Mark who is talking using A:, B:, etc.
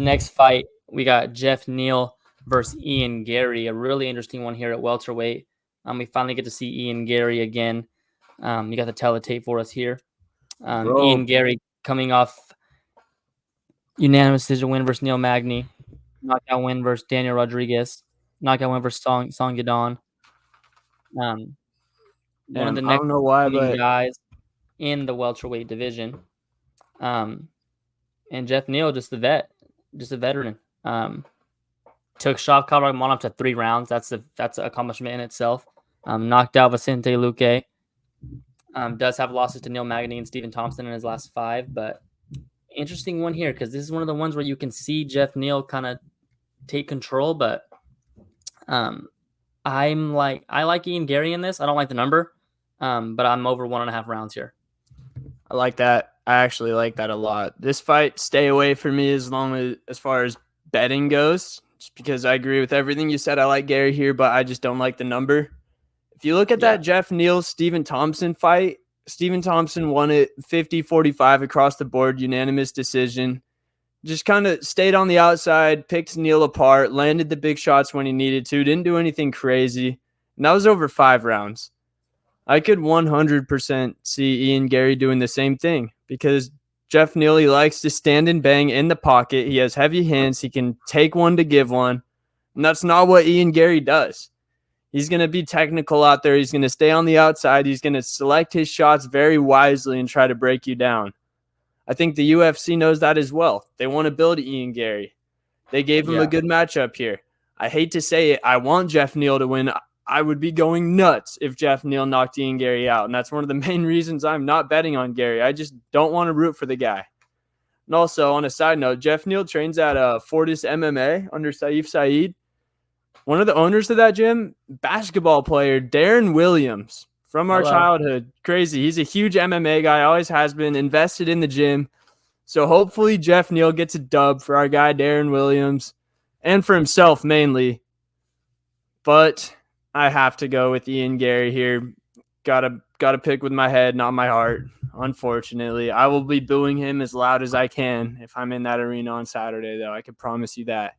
A: Next fight, we got Geoff Neal versus Ian Garry, a really interesting one here at welterweight. We finally get to see Ian Garry again. You got the teletape for us here. Ian Garry coming off unanimous decision win versus Neil Magny, knockout win versus Daniel Rodriguez, knockout win versus Song Yadon. One of the
B: I
A: next
B: don't know why, but
A: guys in the welterweight division. And Geoff Neal, just a veteran. Took Shavkat Rakhmonov to 3 rounds. That's an accomplishment in itself. Knocked out Vicente Luque. Does have losses to Neil Magny and Stephen Thompson in his last 5, but interesting one here because this is one of the ones where you can see Geoff Neal kind of take control, but I like Ian Garry in this. I don't like the number, but I'm over 1.5 rounds here.
B: I like that. I actually like that a lot. This fight, stay away from me as far as betting goes, just because I agree with everything you said. I like Garry here, but I just don't like the number. If you look at that Geoff Neal Stephen Thompson fight, Stephen Thompson won it 50-45 across the board, unanimous decision. Just kind of stayed on the outside, picked Neal apart, landed the big shots when he needed to, didn't do anything crazy. And that was over 5 rounds. I could 100% see Ian Garry doing the same thing because Geoff Neal, he likes to stand and bang in the pocket. He has heavy hands. He can take one to give one. And that's not what Ian Garry does. He's going to be technical out there. He's going to stay on the outside. He's going to select his shots very wisely and try to break you down. I think the UFC knows that as well. They want to build Ian Garry. They gave him a good matchup here. I hate to say it. I want Geoff Neal to win. I would be going nuts if Geoff Neal knocked Ian Garry out. And that's one of the main reasons I'm not betting on Garry. I just don't want to root for the guy. And also, on a side note, Geoff Neal trains at Fortis MMA under Saif Saeed. One of the owners of that gym, basketball player Darren Williams from our childhood. Crazy. He's a huge MMA guy, always has been, invested in the gym. So hopefully Geoff Neal gets a dub for our guy Darren Williams and for himself mainly. But I have to go with Ian Garry here. Gotta pick with my head, not my heart. Unfortunately, I will be booing him as loud as I can if I'm in that arena on Saturday, though. I can promise you that.